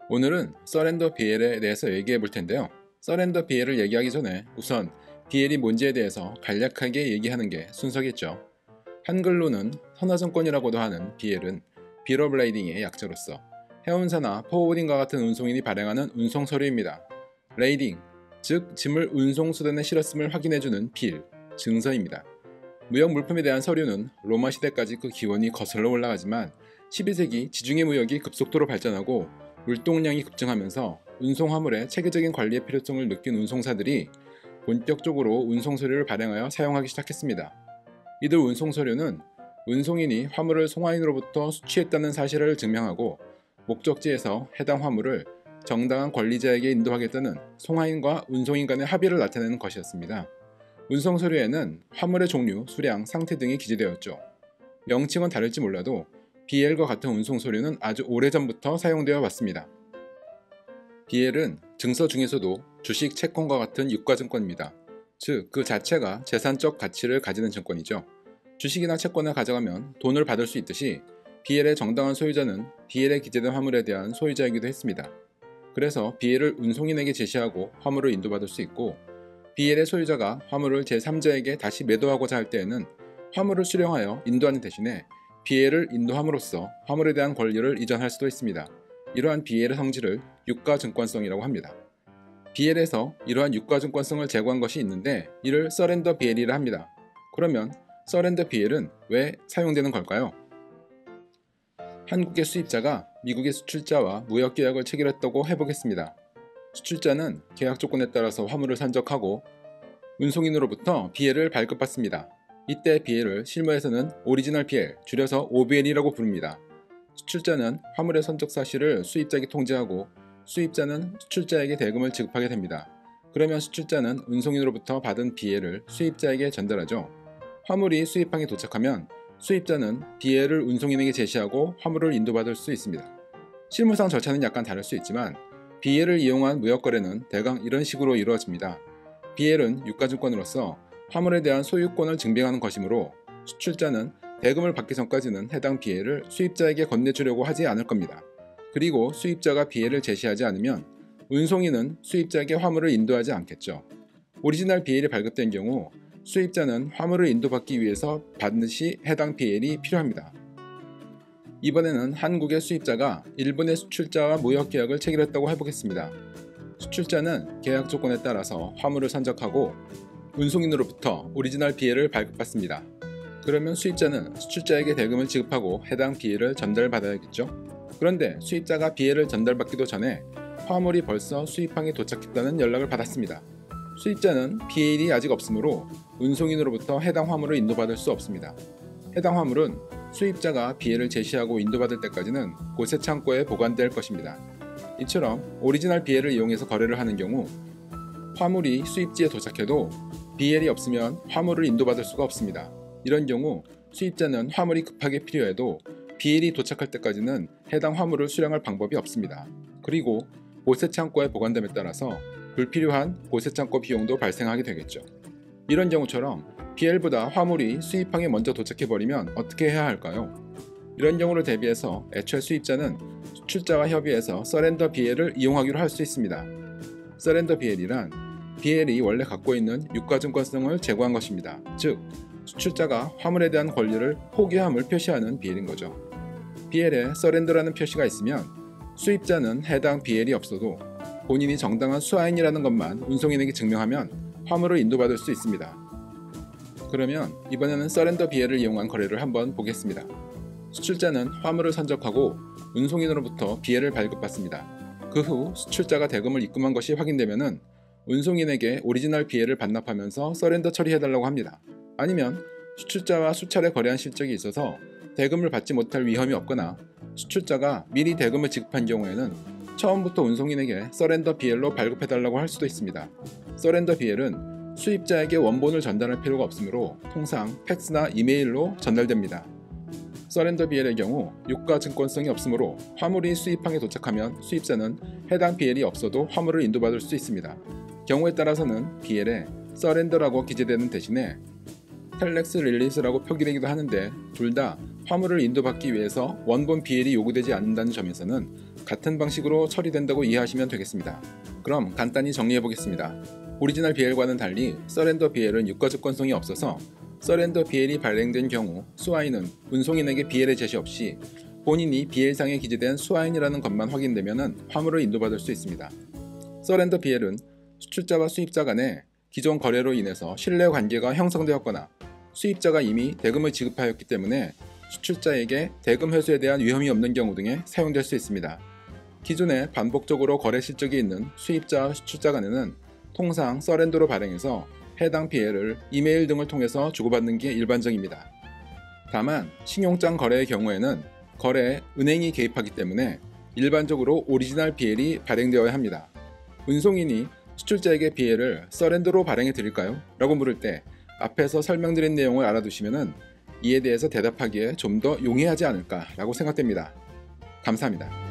오늘은 서렌더 BL에 대해서 얘기해 볼 텐데요. 서렌더 BL을 얘기하기 전에 우선 BL이 뭔지에 대해서 간략하게 얘기하는 게 순서겠죠. 한글로는 선화증권이라고도 하는 BL은 Bill of Lading의 약자로서 해운사나 포워딩과 같은 운송인이 발행하는 운송 서류입니다. 레이딩, 즉 짐을 운송수단에 실었음을 확인해주는 빌, 증서입니다. 무역 물품에 대한 서류는 로마 시대까지 그 기원이 거슬러 올라가지만 12세기 지중해 무역이 급속도로 발전하고 물동량이 급증하면서 운송 화물의 체계적인 관리의 필요성을 느낀 운송사들이 본격적으로 운송 서류를 발행하여 사용하기 시작했습니다. 이들 운송 서류는 운송인이 화물을 송화인으로부터 수취했다는 사실을 증명하고 목적지에서 해당 화물을 정당한 관리자에게 인도하겠다는 송화인과 운송인 간의 합의를 나타내는 것이었습니다. 운송 서류에는 화물의 종류, 수량, 상태 등이 기재되었죠. 명칭은 다를지 몰라도 BL과 같은 운송 서류는 아주 오래전부터 사용되어 왔습니다. BL은 증서 중에서도 주식, 채권과 같은 유가증권입니다. 즉, 그 자체가 재산적 가치를 가지는 증권이죠. 주식이나 채권을 가져가면 돈을 받을 수 있듯이 BL의 정당한 소유자는 BL에 기재된 화물에 대한 소유자이기도 했습니다. 그래서 BL을 운송인에게 제시하고 화물을 인도받을 수 있고, BL의 소유자가 화물을 제3자에게 다시 매도하고자 할 때에는 화물을 수령하여 인도하는 대신에 BL을 인도함으로써 화물에 대한 권리를 이전할 수도 있습니다. 이러한 BL의 성질을 유가증권성이라고 합니다. BL에서 이러한 유가증권성을 제거한 것이 있는데 이를 서렌더 BL이라 합니다. 그러면 서렌더 BL은 왜 사용되는 걸까요? 한국의 수입자가 미국의 수출자와 무역계약을 체결했다고 해보겠습니다. 수출자는 계약 조건에 따라서 화물을 산적하고 운송인으로부터 BL을 발급받습니다. 이때 BL을 실무에서는 오리지널 BL, 줄여서 OBL이라고 부릅니다. 수출자는 화물의 선적 사실을 수입자에게 통지하고 수입자는 수출자에게 대금을 지급하게 됩니다. 그러면 수출자는 운송인으로부터 받은 BL을 수입자에게 전달하죠. 화물이 수입항에 도착하면 수입자는 BL을 운송인에게 제시하고 화물을 인도받을 수 있습니다. 실무상 절차는 약간 다를 수 있지만 BL을 이용한 무역거래는 대강 이런 식으로 이루어집니다. BL은 유가증권으로서 화물에 대한 소유권을 증빙하는 것이므로 수출자는 대금을 받기 전까지는 해당 BL을 수입자에게 건네주려고 하지 않을 겁니다. 그리고 수입자가 BL을 제시하지 않으면 운송인은 수입자에게 화물을 인도하지 않겠죠. 오리지널 BL이 발급된 경우 수입자는 화물을 인도받기 위해서 반드시 해당 BL이 필요합니다. 이번에는 한국의 수입자가 일본의 수출자와 무역계약을 체결했다고 해보겠습니다. 수출자는 계약 조건에 따라서 화물을 선적하고 운송인으로부터 오리지널 BL을 발급받습니다. 그러면 수입자는 수출자에게 대금을 지급하고 해당 BL을 전달받아야겠죠. 그런데 수입자가 BL을 전달받기도 전에 화물이 벌써 수입항에 도착했다는 연락을 받았습니다. 수입자는 BL이 아직 없으므로 운송인으로부터 해당 화물을 인도받을 수 없습니다. 해당 화물은 수입자가 BL을 제시하고 인도받을 때까지는 고세 창고에 보관될 것입니다. 이처럼 오리지널 BL을 이용해서 거래를 하는 경우 화물이 수입지에 도착해도 BL이 없으면 화물을 인도받을 수가 없습니다. 이런 경우 수입자는 화물이 급하게 필요해도 BL이 도착할 때까지는 해당 화물을 수령할 방법이 없습니다. 그리고 고세 창고에 보관됨에 따라서 불필요한 고세 창고 비용도 발생하게 되겠죠. 이런 경우처럼 BL보다 화물이 수입항에 먼저 도착해버리면 어떻게 해야 할까요? 이런 경우를 대비해서 애초에 수입자는 수출자와 협의해서 서렌더 BL을 이용하기로 할 수 있습니다. 서렌더 BL이란 BL이 원래 갖고 있는 유가증권성을 제거한 것입니다. 즉, 수출자가 화물에 대한 권리를 포기함을 표시하는 BL인 거죠. BL에 서렌더라는 표시가 있으면 수입자는 해당 BL이 없어도 본인이 정당한 수하인이라는 것만 운송인에게 증명하면 화물을 인도받을 수 있습니다. 그러면 이번에는 서렌더 BL을 이용한 거래를 한번 보겠습니다. 수출자는 화물을 선적하고 운송인으로부터 BL을 발급받습니다. 그 후 수출자가 대금을 입금한 것이 확인되면 운송인에게 오리지널 BL을 반납하면서 서렌더 처리해달라고 합니다. 아니면 수출자와 수차례 거래한 실적이 있어서 대금을 받지 못할 위험이 없거나 수출자가 미리 대금을 지급한 경우에는 처음부터 운송인에게 서렌더 BL로 발급해달라고 할 수도 있습니다. 서렌더 BL은 수입자에게 원본을 전달할 필요가 없으므로 통상 팩스나 이메일로 전달됩니다. 서렌더 BL의 경우 유가증권성이 없으므로 화물이 수입항에 도착하면 수입자는 해당 BL이 없어도 화물을 인도받을 수 있습니다. 경우에 따라서는 BL에 서렌더라고 기재되는 대신에 텔렉스 릴리스라고 표기되기도 하는데 둘 다 화물을 인도받기 위해서 원본 BL이 요구되지 않는다는 점에서는 같은 방식으로 처리된다고 이해하시면 되겠습니다. 그럼 간단히 정리해 보겠습니다. 오리지널 BL과는 달리 서렌더 BL은 유가접근성이 없어서 서렌더 BL이 발행된 경우 수화인은 운송인에게 BL의 제시 없이 본인이 BL상에 기재된 수화인이라는 것만 확인되면 화물을 인도받을 수 있습니다. 서렌더 BL은 수출자와 수입자 간의 기존 거래로 인해서 신뢰 관계가 형성되었거나 수입자가 이미 대금을 지급하였기 때문에 수출자에게 대금 회수에 대한 위험이 없는 경우 등에 사용될 수 있습니다. 기존에 반복적으로 거래 실적이 있는 수입자와 수출자 간에는 통상 서렌더로 발행해서 해당 BL을 이메일 등을 통해서 주고받는 게 일반적입니다. 다만 신용장 거래의 경우에는 거래에 은행이 개입하기 때문에 일반적으로 오리지널 BL이 발행되어야 합니다. 운송인이 수출자에게 BL을 서렌더로 발행해 드릴까요? 라고 물을 때 앞에서 설명드린 내용을 알아두시면 이에 대해서 대답하기에 좀 더 용이하지 않을까 라고 생각됩니다. 감사합니다.